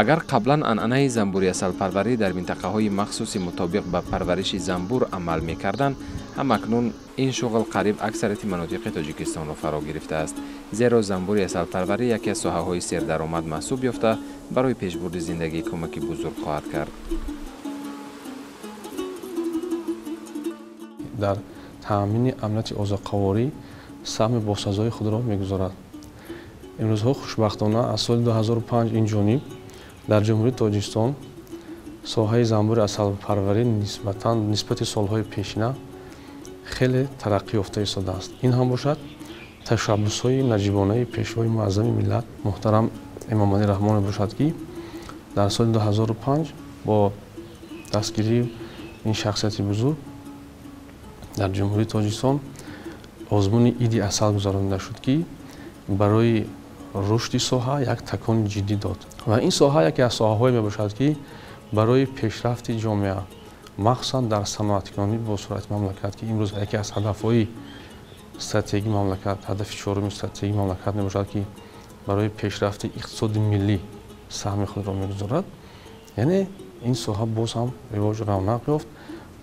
اگر قبلا انعنه زنبوری اصلپروری در منطقه‌های مخصوصی مطابق به پرورش زنبور عمل می‌کردند، هم اکنون این شغل قریب اکثریت مناطق تاجیکستان را فرا گرفته است، زیرا زنبوری اصلپروری یکی از ساحه‌های سردرآمد محسوب یافته برای پیشبرد زندگی کمکی بزرگ خواهد کرد. در تامین امنیت اوضاع‌قواری سهم باسازهای خود را می‌گذارد. امروزها خوشبختانه از سال 2005 این جانب در جمهوری تاجیکستان ساحه زنبور اصلپروری نسبت سالهای پیشین خیلی ترقی یافته ایستاده است. این هم باشد تشبس‌های نجیبانه پیشوای معظم ملت محترم امام علی رحمان باشد که در سال 2005 با دستگیری این شخصیت بزرگ در جمهوری تاجیکستان آزمون ایدی اصل گذرانده شد که برای رشد ساحه یک تکان جدی داد و این ساحه یکی از ساحه‌هایی میباشد که برای پیشرفت جامعه مخصوصا در صنعتی‌کنی با صورت مملکت که امروز یکی از هدف‌های استراتژی مملکت، هدف چهارم استراتژی مملکت میباشد که برای پیشرفت اقتصاد ملی سهم خود را میگذارد، یعنی این ساحه باز هم رواج رونق یافت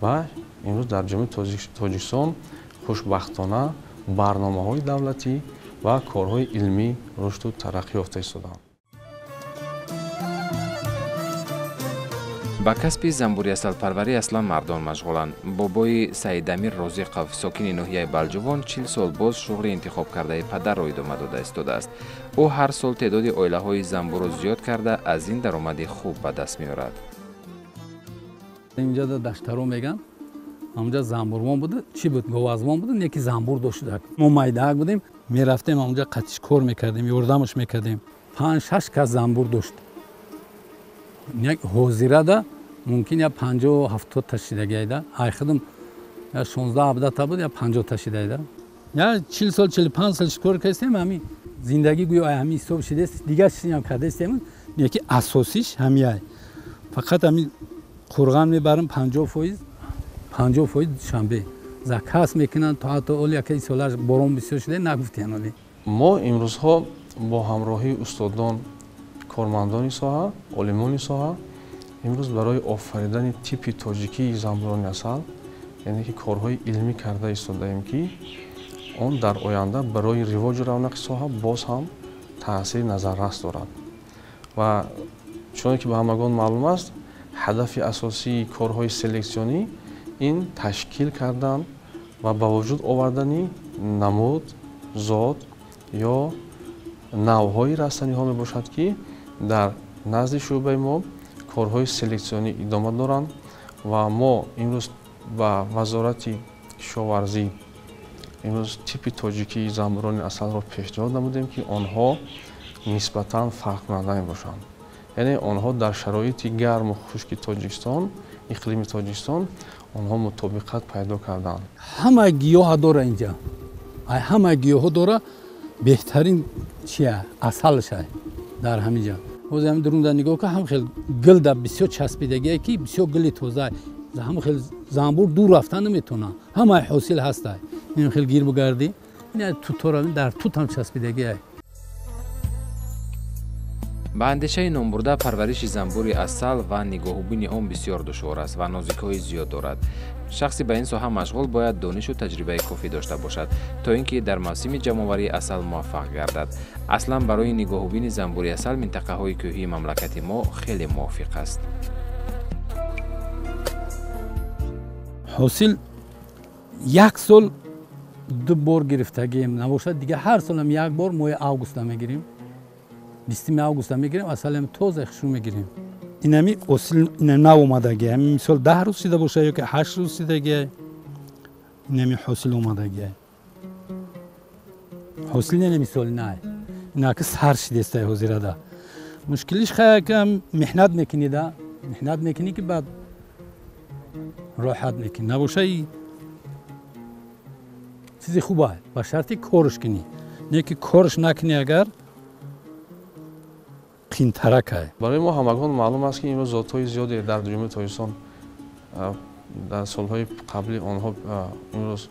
و امروز در جامعه تاجیکستان خوشبختانه برنامه‌های دولتی و کارهای علمی رشد و ترقی یافته ایستادند. با کسب زنبوری اصلپروری اصلا مردان مشغولند. بابای سعید امیر رازقов ساکن ناحیه بلجوان 40 سال باز شغل انتخاب کرده پدر را ادامه داده ایستاده است. او هر سال تعداد عائله‌های زنبور را زیاد کرده از این درآمد خوب به دست می‌آورد. اینجا در دشترو میگن اونجا زنبورمان بود، چی بود؟ گوازمان بود، یکی زنبور داشت. ما مایدک بودیم، میرفتیم اونجا قطیش کار میکردیم، یوردمش میکردیم. 5-6 کس زنبور داشت. یک حوزیره ده ممکن یا 50-70 تشیدگی ده. ای خودم یا 16-17 تا بود یا 50 تشیده ده. یا 40 سال 45 سال کار کردیم همین. زندگی گویا همین استوب شده است. دیگه چیزی هم کرده استیم. یکی اساسیش همیه. فقط همین قرغان میبرم 50% شنبه زکات میکنن تا اول یکی سالش بارون بسیار شده نگفتین ولی ما امروزها با همراهی استادان کارمندان ساحه عالمان ساحه امروز برای آفریدن تیپ تاجیکی زنبوران اصل یعنی که کارهای علمی کرده ایستاده ایم که اون در آینده برای رواج رونق ساحه باز هم تاثیر نظررس دارد و چون که به همگان معلوم است هدف اساسی کارهای سلکسیونی این تشکیل کردن و با وجود آوردن نمود، ذات یا نوعهای رستنی ها می باشد که در نزد شعبه ما کارهای سلکسیونی ادامه دارند و ما امروز با وزارت کشاورزی امروز تیپ تاجیکی زنبوران اصل را پیشنهاد نمودیم که آنها نسبتاً فرق کننده می باشند. یعنی آنها در شرایط گرم و خشک تاجیکستان اقلیم تاجیکستان آنها مطابقت پیدا کردند. همه گیاه داره اینجا. همه گیاه داره بهترین چیه؟ اصلش در همینجا. واسه همین درون نگاه که هم خیلی گل در بسیار چسبیدگی که بسیار گلی توزه. هم خیلی زنبور دور رفتن نمیتونه. همه حاصل هسته. این خیلی گیر بگردی. این تو تورا در توت هم چسبیدگی. به اندیشه نامبرده پرورش زنبوری اصل و نگاهوبین آن بسیار دشوار است و نازکی‌های زیاد دارد. شخصی به این ساحه مشغول باید دانش و تجربه کافی داشته باشد تا اینکه در موسم جمع‌آوری اصل موفق گردد. اصلا برای نگاهوبین زنبوری اصل منطقه‌های کوهی مملکت ما خیلی موافق است. حاصل یک سال 2 بار گرفتگی نباشد دیگه هر سال هم یک بار ماه آگوست میگیریم. 20 آگوست میگیریم اصلا هم تازه شروع میگیریم. اینمی اصل این نو اومدگی همین مثال 10 روز سیده باشه یا که 8 روز سیدگی اینمی حاصل اومدگی حاصل نه مثال نه اینا که سر شدسته حضور ده مشکلش خیلی که محنت میکنی ده محنت میکنی که بعد راحت میکنی نباشه چیزی خوبه با شرطی کارش کنی نه که کارش نکنی اگر قین‌ترک. برای ما همگان معلوم است که امروز ذات‌های زیادی در جمهوری تاجیکستان در سالهای قبلی آنها امروز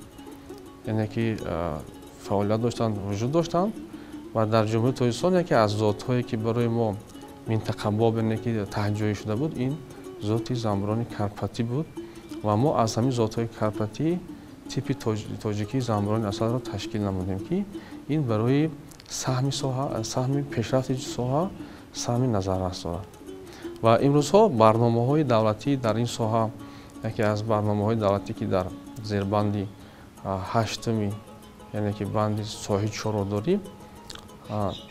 یعنی که فعالیت داشتند وجود داشتند و در جمهوری تاجیکستان یکی از ذات‌هایی که برای ما منطقه باب که تهجویی شده بود این ذات زنبوران کرپاتی بود و ما از همین ذات‌های کرپاتی تیپ تاجیکی زنبوران اصل را تشکیل نمودیم که این برای سهم پیشرفت ساحه سهم نظررس دارد و امروزها برنامه‌های دولتی در این ساحه یکی از برنامه‌های دولتی که در زیربندی هشتمی یعنی که بند ساحه 4 داریم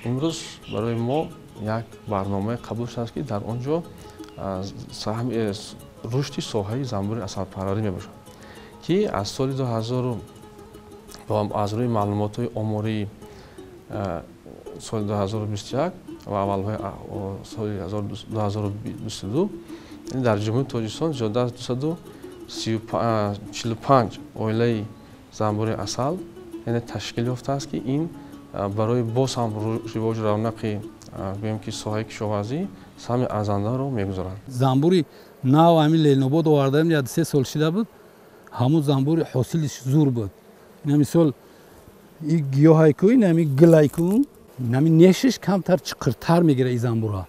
امروز برای ما یک برنامه قبول شده است که در آنجا سهم رشد ساحه زنبور اصل پروری می‌باشد که از سال 2000 با از روی معلومات‌های آماری سال 2021 و اولهای سال 2022 در جمهوری تاجیکستان زیاده از 245 عائله زنبور اصل یعنی تشکیل یافته است که این برای باز هم رواج رونق گویم که ساحه کشاورزی سهم ارزنده رو میگذارند. زنبوری نو همین لیل‌نوباد آوردیم یاد 3 سال شده بود همون زنبور حاصلش زور بود. مثال این گیاهی که این گلای که نشش کمتر چقرتر میگیره این زنبورها.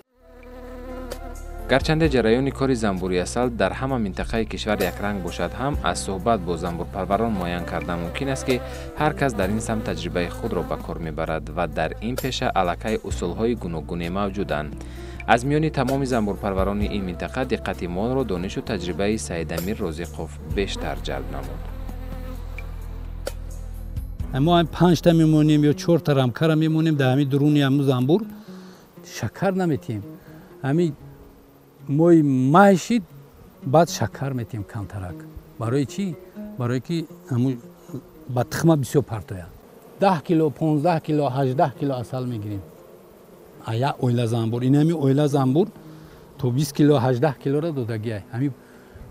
گرچند جریان کار زنبوری اصل در همه منطقه کشور یک رنگ باشد هم از صحبت با زنبور پروران معین کردن ممکن است که هر کس در این سمت تجربه خود را به کار میبرد و در این پیشه الکی اصولهای گوناگونی موجودند. از میان تمام زنبور پروران این منطقه دقت ما را دانش و تجربه سید امیر رازقوف بیشتر جلب نمود. ما هم 5 تا میمونیم یا 4 تا رمکر میمونیم در همین درونی هم زنبور شکر نمیتیم همین موی مایشید بعد شکر میتیم کمترک برای چی؟ برای که همون با تخمه بسیار پرتویا 10 کیلو 15 کیلو 18 کیلو اصل میگیریم ایا اویلا زنبور این همین اویلا زنبور تو 20 کیلو 18 کیلو را دادگی همین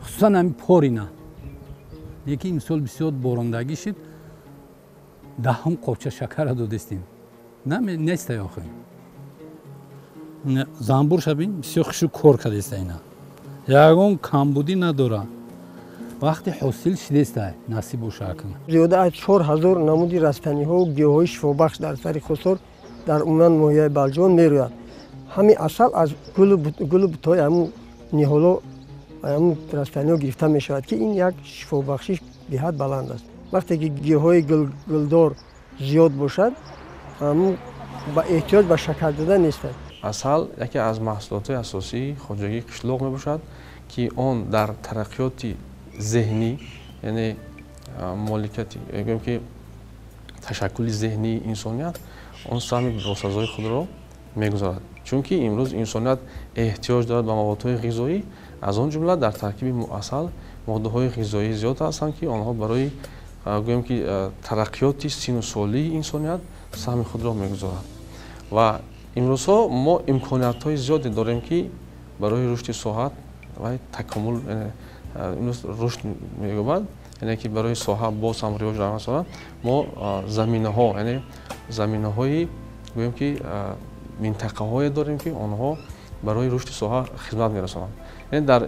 خصوصا همین پورینا یکی امسال بسیار بارندگی شد دهم قوچه شکر را دادستیم نیست آخه زنبور شبین بسیار خوش کار کرده اینا یکون کمبودی نداره وقتی حاصل شده نصیب باشه کنه زیاده از 4000 نمودی رستنی ها و گیاهای شفابخش در سر خسر در عمان ماهیه بلجان میروید همین اصل از گل بوتای همون نیهالا و همون رستنی ها گرفته میشود که این یک شفابخشی به حد بلند است وقتی که گیاهای گلدار زیاد باشد همون با احتیاج به شکر دادن نیستند. اصل یکی از محصولات اساسی خواجگی قشلاق میباشد که آن در ترقیات ذهنی یعنی مالکیتی میگم که تشکل ذهنی انسانیت آن سهم باسازهای خود را میگذارد چون که امروز انسانیت احتیاج دارد به موادهای غذایی از آن جمله در ترکیب اصل ماده‌های غذایی زیاد هستند که آنها برای گویم که ترقیات سن و سالی انسانیت سهم خود را میگذارد و امروزها ما امکانات‌های زیادی داریم که برای رشد ساحت و تکامل امروز رشد می‌یابد یعنی که برای ساحت باز هم رواج دارد ما زمینه‌ها یعنی زمینه‌های گویم که منطقه‌های داریم که آنها برای رشد ساحت خدمت می‌رسانند یعنی در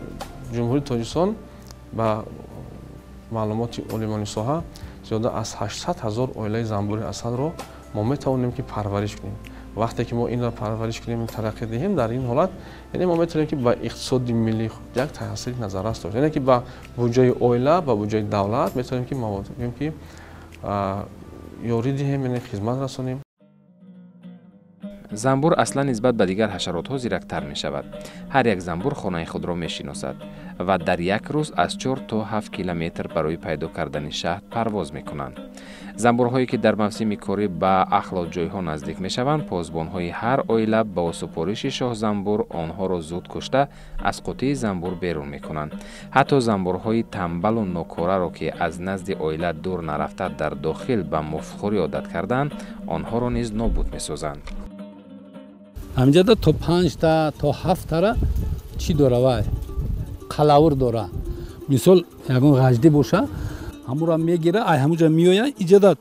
جمهوری تاجیکستان با معلومات علمانی ساحت زیاده از 800,000 عائله زنبور اصل را ما می‌توانیم که پرورش کنیم وقتی که ما این را پرورش کنیم این ترقی دهیم در این حالت یعنی ما میتونیم که با اقتصاد ملی یک تاثیر نظررس داشته یعنی که با بودجه عائله با بودجه دولت میتونیم که ما بگیم که یاری دهیم یعنی خدمت رسانیم. زنبور اصلا نسبت به دیگر حشرات‌ها زیرکتر می شود. هر یک زنبور خانه خود را می شناسد و در یک روز از 4 تا 7 کیلومتر برای پیدا کردن شهد پرواز می کنند. زنبورهایی که در موسم کاری به اخلاق جایها نزدیک می شوند، پاسبان‌های هر عائله با سپارش شاه زنبور آنها را زود کشته از قطعه زنبور بیرون می کنند. حتی زنبورهای تنبل و ناکاره را که از نزد عائله دور نرفته در داخل به مفتخوری عادت کردند، آنها را نیز نابود می سازند. ҳаминҷода то 5 та то 7 тара чӣ дора вай қалавр дора. Мисол ягон ғаждӣ боша, ҳамура мегира, ай ҳамуҷа меоя, иҷода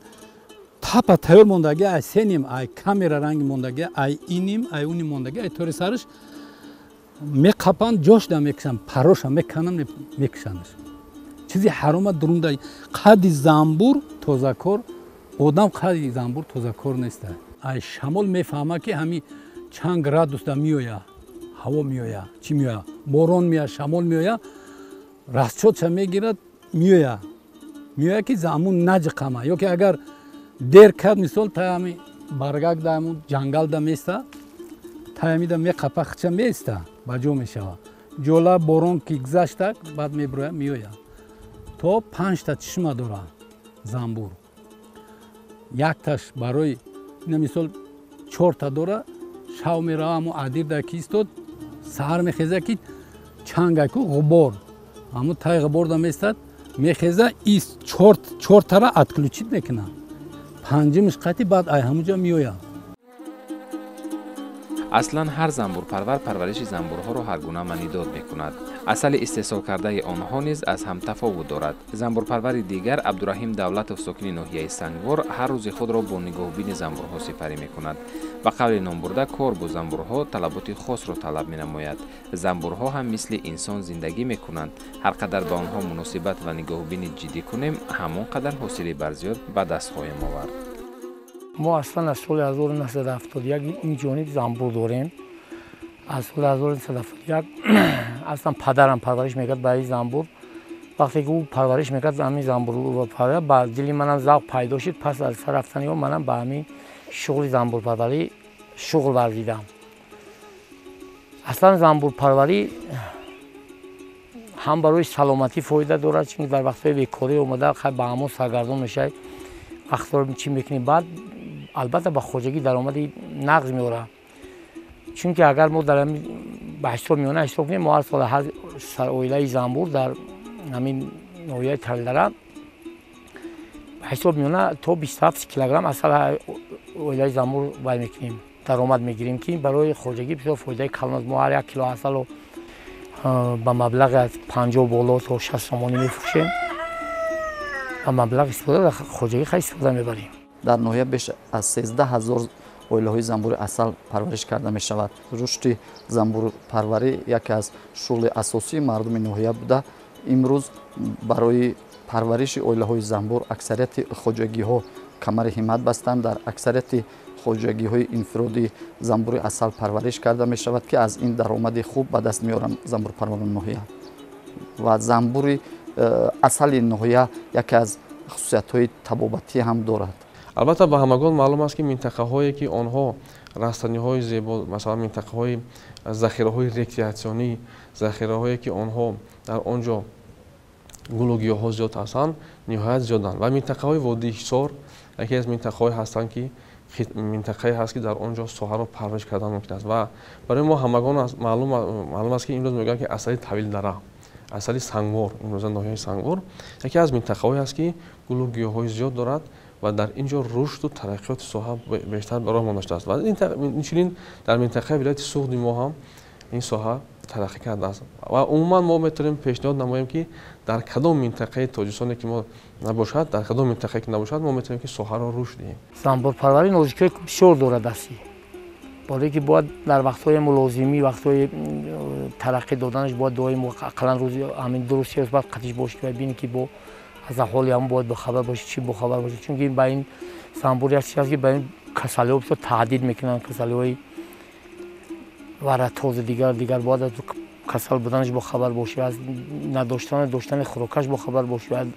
тапа тайёр мондаги, ай сеним, ай камера ранги мондаги, ай иним, ай уним мондаги, ай тори сариш меқапанд, ҷошда мекушанд, пароша мекананд, мекушандаш. чизи ҳарома дурунда қадди замбур тозакор, одам қадди замбур тозакор нест. ай шамол мефаҳма ки ҳами чанд градусда меоя, ҳаво меоя, чӣ меоя, борон меоя, шамол меоя, расчотша мегирад, меоя ки замун наҷиқама, ё ки агар дер кард, мисол таями баргак да ҳамун ҷангалда места, таямида меқапа хича меиста, ба ҷо мешава. ҷола борон ки гузаштак, баъд мебуроя, меоя. То 5 та чишма дора замбур. Якташ барои ина мисол 4 та дора, шав мерава ҳамун адирда ки истод, саҳар мехеза ки чангаку ғубор, ҳамун тай ғуборда местад, мехеза ис 4 тара отключит мекуна. Панҷимиш қати баъд ай ҳамуҷа меоя. аслан ҳар замбурпарвар парвариши замбурҳоро ҳар гуна манидод мекунад. асали истеҳсол кардаи онҳо низ аз ҳам тафовут дорад. замбурпарвари дигар Абдураҳим Давлатов сокини ноҳияи Сангвор ҳар рӯзи худро бо нигоҳбини замбурҳо сифарӣ мекунад. ба қавли номбурда кор бо замбурҳо талаботи хосро талаб менамояд. замбурҳо ҳам мисли инсон зиндагӣ мекунанд. ҳар қадар ба онҳо муносибат ва нигоҳбини ҷиддӣ кунем, ҳамон қадар ҳосили барзиёд ба даст хоҳем овард. мо аслан аз соли 1971 ин ҷониб замбур дорем. аз соли 1971 аслан падарам парвариш мекард ба ин замбур. вақте ки ӯ парвариш мекард ҳамин замбурпарварӣ, ба дили манам завқ пайдо шуд. пас аз сар рафтани он манам ба ҳамин шуғли замбурпарварӣ шуғл варзидам. аслан замбурпарварӣ ҳам барои саломатӣ фоида дорад, чунки дар вақтҳои бекорӣ омада ба ҳамон саргардон мешавед, вақтро чӣ мекунем, баъд албатта ба хоҷагӣ даромади нағз меорад. чунки агар мо дар ба ҳисоб миёна ҳисоб кунем, мо ҳар сол ҳар оилаи замбур дар ҳамин ноҳияи Талдара ба ҳисоб миёна то 27 килограмм асал оилаи замбур вай мекунем, даромад мегирем, ки барои хоҷагӣ бисёр фоидаи калон аст. мо ҳар 1 кило асалро ба маблағи аз 50 боло то 60 сомонӣ мефурӯшем. ба маблағ истифода дар хоҷагӣ хеле истифода мебарем. дар ноҳия беш аз 13 000 оилаҳои замбури асал парвариш карда мешавад. рушди замбурпарварӣ яке аз шуғли асосии мардуми ноҳия буда, имрӯз барои парвариши оилаҳои замбур аксарияти хоҷагиҳо камари ҳиммат бастанд. дар аксарияти хоҷагиҳои инфироди замбури асал парвариш карда мешавад, ки аз ин даромади хуб ба даст меоранд замбурпарварон ноҳия. ва замбури асали ноҳия яке аз хусусиятҳои табобатӣ ҳам дорад. албатта ба ҳамагон маълум аст ки минтақаҳое ки онҳо растаниҳои зебо, масалан минтақаҳои захираҳои рекреатсионӣ, захираҳое ки онҳо дар он ҷо гулу гиёҳҳо зиёд ҳастанд, ниҳоят зиёданд. ва минтақаҳои Водии Ҳисор яке аз минтақаҳое ҳастанд, ки минтақае ҳаст, ки дар он ҷо соҳаро парвариш кардан мумкин аст. ва барои мо ҳамагон маълум аст, ки имрӯз мегӯянд, ки асали Тавилдара, асали Сангвор, имрӯза ноҳияи Сангвор яке аз минтақаҳое аст, ки гулу гиёҳҳои зиёд дорад ва дар ин ҷо рушду тараққиёти соҳа бештар ба роҳ мондааст. ва инчунин дар минтақаи вилояти Суғди мо ҳам ин соҳа тараққӣ кардааст. ва умуман мо метавонем пешниҳод намоем, ки дар кадом минтақаи Тоҷикистоне ки мо набошад, дар кадом минтақае ки набошад, мо метавонем ки соҳаро рушд диҳем. замбурпарварӣ нозикиҳои бисёр дорад дасти. боре ки бояд дар вақтҳои мулозимӣ, вақтҳои тараққӣ доданаш бояд доим ақаллан рӯзи ҳамин 2-3 рӯз баъд қатиш бошӣ ва бинӣ ки бо аз аҳоли ҳамон бояд бохабар бошӣ, чӣ бохабар бошӣ. чунки ба ин замбур як чиз аст, ки ба ин касалиҳо бисёр таҳдид мекунанд, касалиҳои варатози дигар бояд аз касал буданаш бохабар бошӣ, аз доштани хӯрокаш бохабар бошӣ, аз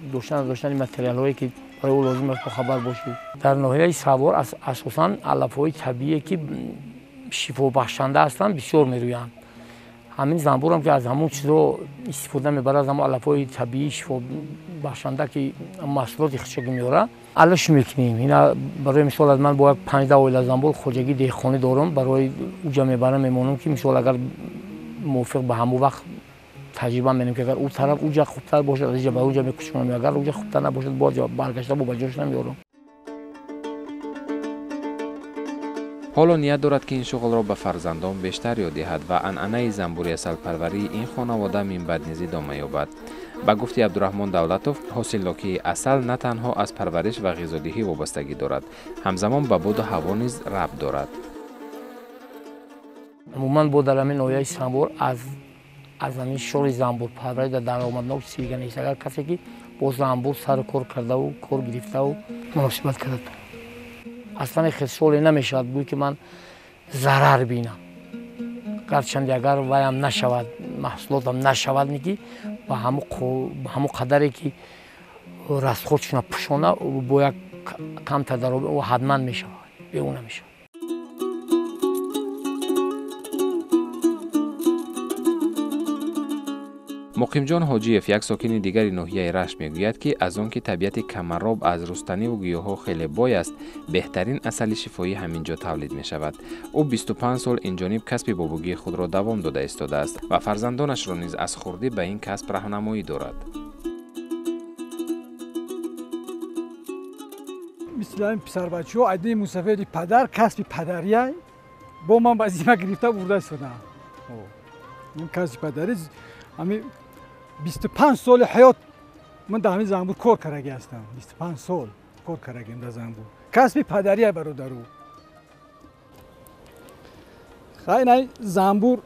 доштани материалҳое ки барои ӯ лозим аст бохабар бошӣ. дар ноҳияи Савор асосан алафҳои табиие ки шифобахшанда ҳастанд бисёр мерӯянд. ҳамин замбурам ки аз ҳамон чизро истифода мебарад, ҳамон алафҳои табиӣ шифобахшанда ки маҳсулоти хушагӣ меорад, алаш мекунем. ина барои мисол аз ман бо 15 оила замбур хоҷагӣ деҳқонӣ дорам, барои уҷа мебарам, мемонам ки мисол агар мувофиқ ба ҳамон вақт таҷриба менем, ки агар ӯ тараф уҷа хубтар бошад, аз инҷа ба уҷа мекушонам, агар уҷа хубтар набошад, боз баргашта бо ба ҷош намеорам. ҳоло ният дорад ки ин шуғлро ба фарзандон бештар ёд диҳад ва анъанаи занбури асалпарварии ин хонавода минбаъд низ идома ёбад. ба гуфти Абдурахмон Давлатов, ҳосилнокии асал на танҳо аз парвариш ва ғизодиҳӣ вобастагӣ дорад, ҳамзамон ба буду ҳаво низ рабт дорад. умуман бо дар ҳамин ноҳияи Самбор аз ҳамин шуғли занбурпарварӣ даромаднок чиз нест. Агар касе ки бо занбур сару кор кардаву кор гирифтаву муносибат кард, аслан хисоле намешавад гӯй ки ман зарар бинам. гарчанде агар ваям нашавад, маҳсулотам нашавад, ки ба ҳамон қадаре ки расходшона пӯшона бояд камтар дароб ҳатман мешавад, бегуна намешавад. муқимҷон ҳоҷиев, як сокини дигари ноҳияи Рашт, мегӯяд ки аз он ки табиати камароб аз рустаниву гиёҳҳо хеле бой аст, беҳтарин асали шифоӣ ҳамин ҷо тавлид мешавад. ӯ 25 сол инҷониб касби бобугии худро давом дода истодааст ва фарзандонашро низ аз хурдӣ ба ин касб раҳнамоӣ дорад. мисли ҳамин писарбачаҳо айдини мусафиди падар касби падария бо ман ба зима гирифта бурда истодам. ин касби падарӣ ҳамин 25 соли ҳаёт ман дар ҳамин занбур кор кардаги ҳастам. 25 сол кор кардагем дар занбур. Касби падария бародару. хай най занбур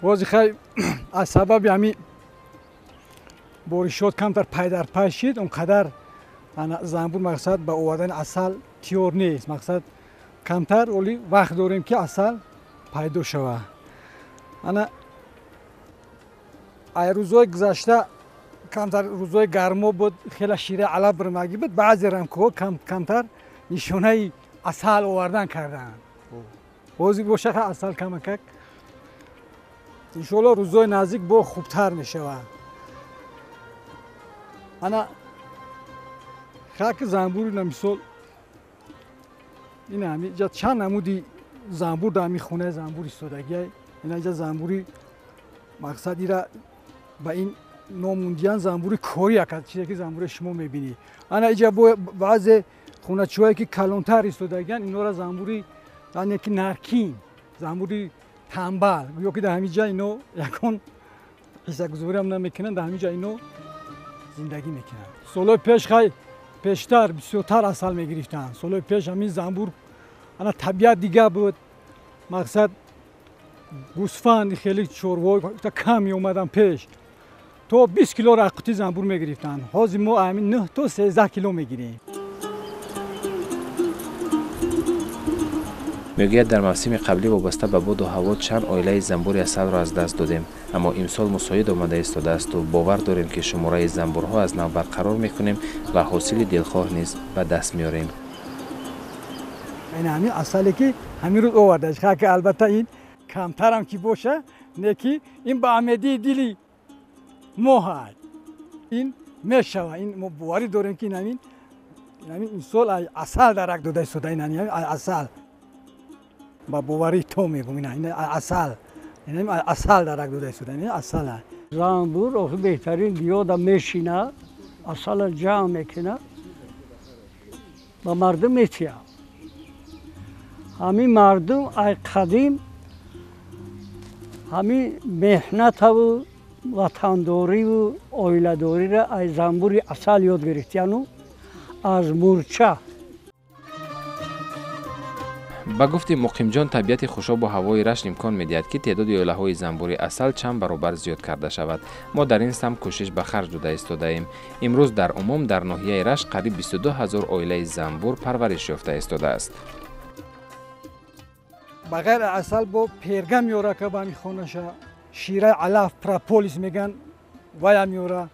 вози хай аз сабаби ҳамин боришот камтар пай дар пай шид, он қадар занбур мақсад ба овардани асал тиёр нест. Мақсад камтар оли вақт дорем ки асал пайдо шавад. ана ай рӯзҳои гузашта камтар рӯзҳои гармо буд, хеле шира алаб баромагӣ буд, баъзе рамкоҳо камтар нишонаи асал овардан карданд. ҳозир боша асал камакак иншоалло рӯзҳои наздик бо хубтар мешавад. ана хаки занбури намисол ин ҳамин ҷа чанд намуди занбур дар ҳамин хонаи занбур истодагия. ин ҷа занбури мақсад ира ба ин номундиян занбури кори якад чизе ки занбури шумо мебинӣ. ана иҷа баъзе хоначиҳое ки калонтар истодагиян инора занбури яъне ки наркин, занбури танбал, гӯё ки дар ҳамин ҷа ино ягон ҳиссагузориам намекунанд, дар ҳамин ҷа ино зиндагӣ мекунанд. солҳои пеш хай пештар бисёртар асал мегирифтанд. солҳои пеш ҳамин занбур ана табиат дигар буд. мақсад гӯсфанд хеле чорвои кам меомадан пеш то 20 кило рақути занбур мегирифтанд. ҳозир мо ҳамин 9 то 13 кило мегирем. мегӯяд дар мавсими қаблӣ вобаста ба буду ҳаво чанд оилаи занбури асалро аз даст додем, аммо имсол мусоид омада истодааст ва бовар дорем ки шумораи занбурҳо аз нав барқарор мекунем ва ҳосили дилхоҳ низ ба даст меорем. ҳамин асале ки ҳамин рӯз овардаш хаки албатта ин камтарам ки боша, не ки ин ба амедии дили мо ҳаст. ин мешава. ин мо боварӣ дорем ки ҳамин имсол асал дарак дода истода. ин асал ба боварии то мегӯм. ин асал дарак дода истода. ин асал аст. занбур охи беҳтарин гиёда мешина, асала ҷамъ мекуна, ба мардум метия. ҳамин мардум ай қадим ҳамин меҳнатаву ватандориву оиладориро ай занбури асал ёд гирифтияну аз мурча. ба гуфти муқимҷон, табиати хушобу ҳавои Рашт имкон медиҳад ки теъдоди оилаҳои занбури асал чанд баробар зиёд карда шавад. мо дар ин самт кӯшиш ба харҷ дода истодаем. имрӯз дар умум дар ноҳияи Рашт қариб 22 000 оилаи занбур парвариш ёфта истодааст. ба ғайр асал бо перга меёра ка ба ҳамин хонаша шираи алаф прополис меган вая меёра.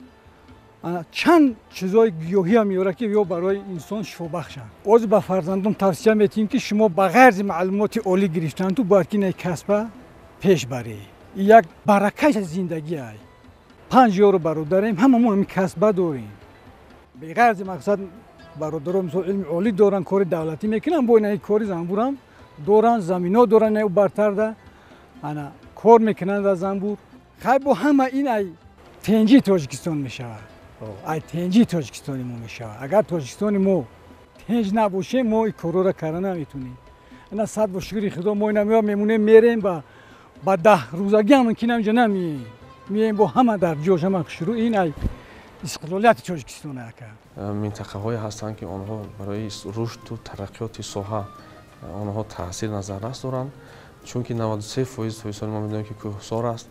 чанд чизои гиёҳия меёра ки ё барои инсон шифобахшанд. озир ба фарзандон тавсия метиҳем ки шумо ба ғайри маълумоти олӣ гирифтан ту бояд ки ин касба пеш барӣ. як баракаи зиндагӣ аст. 5 ёру бародарем, ҳамамон ҳамин касба дорем. беғайр мақсад бародаро мисол илми олӣ доранд, кори давлатӣ мекунанд, бо ин кори занбурам доранд, заминҳо доранд, бартарда ана кор мекунанд аз занбур. хай бо ҳама ин ай тенҷи Тоҷикистон мешавад. ай тенҷи тоҷикистони мо мешавад. агар тоҷикистони мо هیچ نباشه ما این کارا را کردن نمیتونیم. اینا صد با شکر خدا ما اینا میمونیم میریم با 10 روزگی هم که اینجا نمییم با همه در جوش همه شروع این استقلالیت تاجیکستان کرد. منطقه های هستند که آنها برای رشد و ترقیات ساحه آنها تاثیر نظررس دارند، چون که 93% تویسان ما میدونیم که کوهسار است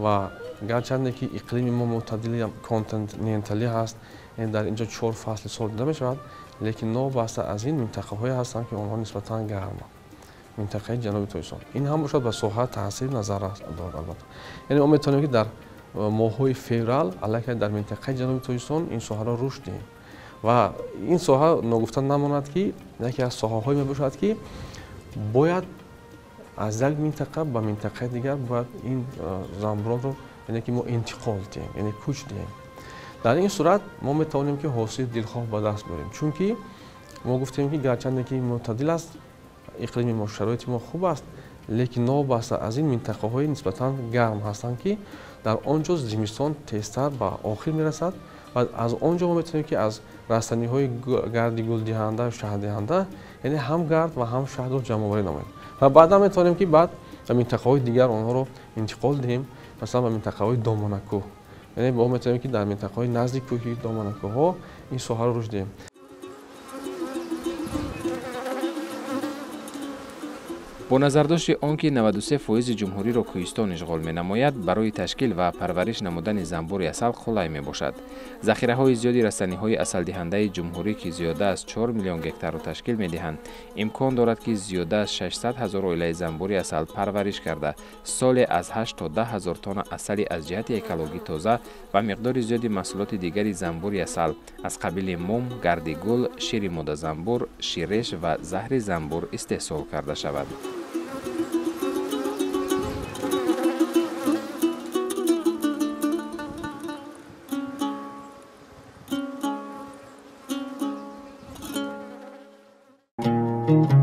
و گرچنده که اقلیم ما معتدل کانتیننتالی هست، این در اینجا 4 فصل سال دیده می شود، لیکن نابسته از این منطقه های هستند که آنها نسبتاً گرم. منطقه جنوب تویسان این هم باشد به ساحه تاثیر نظررس دارد. البته یعنی امید داریم که در ماه‌های فوریه علاوه در منطقه جنوب تویسان این ساحه را رشد دهیم و این ساحه نگفتن نماند که یکی از ساحه‌های می باشد که باید از یک منطقه به منطقه دیگر باید این زنبوران رو یعنی که ما انتقال دهیم، یعنی کوچ دهیم. در این صورت ما میتوانیم که حاصل دلخواه به دست بیاریم، چون که ما گفتیم که گرچند که معتدل است اقلیم ما شرایط ما خوب است، لیکن نابسته از این منطقه های نسبتاً گرم هستند که در آنجا زمستان تیزتر به آخر میرسد و از آنجا ما میتونیم که از رستنی های گرد گل دهنده و شهد دهنده یعنی هم گرد و هم شهد رو جمع آوری نماییم و بعدا میتونیم که بعد به منطقه های دیگر آنها رو انتقال دهیم، مثلا به منطقه های دامنه، یعنی ما میتونیم که در منطقه های نزدیک کوهی دامنه ها این ساحه رو رشد دهیم. با نظرداشت آنکه 93% جمهوری را کوهستان اشغال می‌نماید، برای تشکیل و پرورش نمودن زنبور عسل قلای میباشد. ذخیره‌های زیادی رستنی‌های عسل دهنده جمهوری که زیاده از 4 میلیون گکتار را تشکیل می‌دهند، امکان دارد که زیاده از 600,000 اویله زنبور عسل پرورش کرده سال از 8 تا 10,000 تن عسل از جهت اکولوژی تازه و مقدار زیادی محصولات دیگری زنبور عسل از قبیل موم، گرد گل، شیر ماده زنبور، شیرش و زهر زنبور استحصال کرده شود. thank you